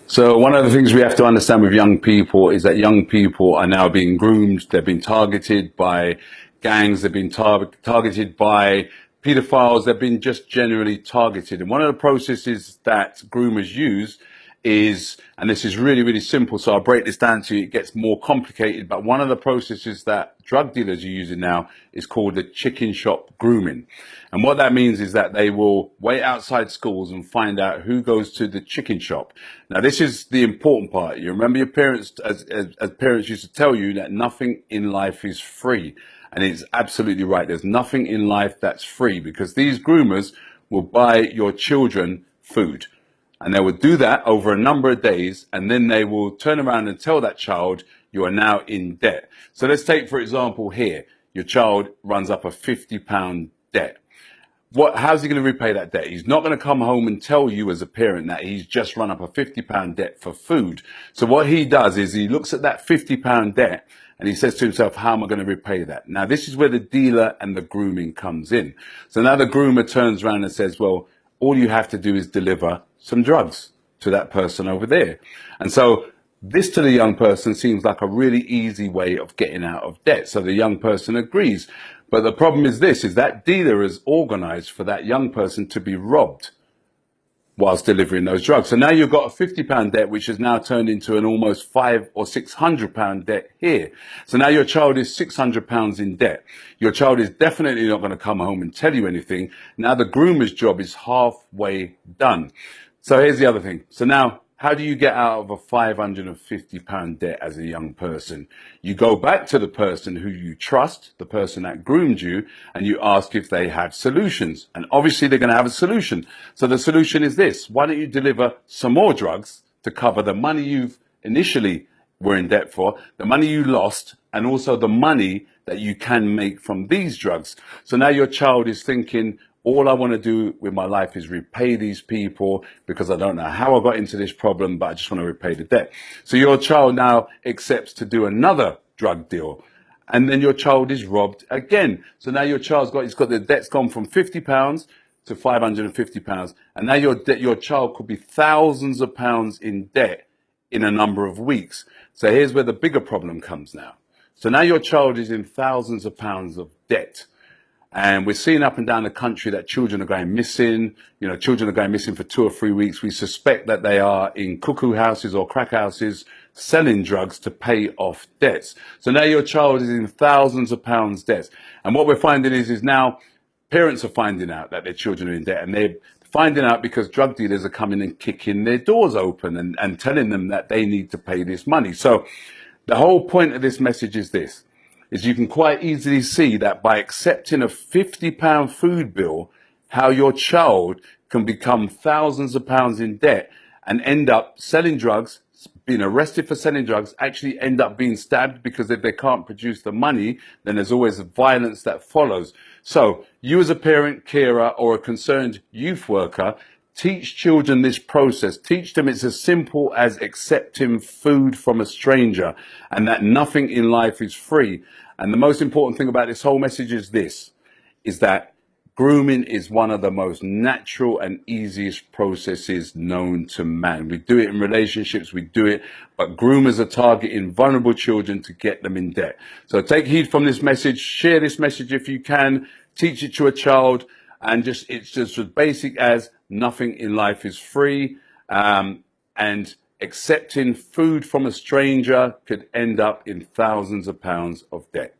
So one of the things we have to understand with young people is that young people are now being groomed. They've been targeted by gangs. They've been targeted by pedophiles. They've been just generally targeted. And one of the processes that groomers use is, and this is really, really simple, so I'll break this down to you, it gets more complicated, but one of the processes that drug dealers are using now is called the chicken shop grooming. And what that means is that they will wait outside schools and find out who goes to the chicken shop. Now, this is the important part. You remember your parents, as parents used to tell you that nothing in life is free. And it's absolutely right. There's nothing in life that's free, because these groomers will buy your children food. And they will do that over a number of days, and then they will turn around and tell that child, you are now in debt. So let's take, for example, here, your child runs up a £50 debt. How's he going to repay that debt? He's not going to come home and tell you as a parent that he's just run up a £50 debt for food. So what he does is he looks at that £50 debt and he says to himself, how am I going to repay that? Now, this is where the dealer and the grooming comes in. So now the groomer turns around and says, well, all you have to do is deliver some drugs to that person over there. And so this to the young person seems like a really easy way of getting out of debt. So the young person agrees. But the problem is this, is that dealer is organized for that young person to be robbed whilst delivering those drugs. So now you've got a £50 debt, which has now turned into an almost £500 or £600 debt here. So now your child is £600 in debt. Your child is definitely not going to come home and tell you anything. Now the groomer's job is halfway done. So here's the other thing. So now, how do you get out of a £550 debt as a young person? You go back to the person who you trust, the person that groomed you, and you ask if they have solutions. And obviously they're going to have a solution. So the solution is this. Why don't you deliver some more drugs to cover the money you've initially were in debt for, the money you lost, and also the money that you can make from these drugs. So now your child is thinking, all I want to do with my life is repay these people, because I don't know how I got into this problem, but I just want to repay the debt. So your child now accepts to do another drug deal, and then your child is robbed again. So now your he's got the debt's gone from £50 to £550, and now your child could be thousands of pounds in debt in a number of weeks. So here's where the bigger problem comes now. So now your child is in thousands of pounds of debt. And we're seeing up and down the country that children are going missing. You know, children are going missing for 2 or 3 weeks. We suspect that they are in cuckoo houses or crack houses selling drugs to pay off debts. So now your child is in thousands of pounds debts. And what we're finding is now parents are finding out that their children are in debt, and they're finding out because drug dealers are coming and kicking their doors open and telling them that they need to pay this money. So the whole point of this message is this. Is you can quite easily see that by accepting a £50 food bill, how your child can become thousands of pounds in debt and end up selling drugs, being arrested for selling drugs, actually end up being stabbed, because if they can't produce the money, then there's always violence that follows. So you as a parent, carer, or a concerned youth worker, teach children this process. Teach them it's as simple as accepting food from a stranger, and that nothing in life is free. And the most important thing about this whole message is this, is that grooming is one of the most natural and easiest processes known to man. We do it in relationships, we do it, but groomers are targeting vulnerable children to get them in debt. So take heed from this message, share this message if you can, teach it to a child, and it's just as basic as nothing in life is free, and accepting food from a stranger could end up in thousands of pounds of debt.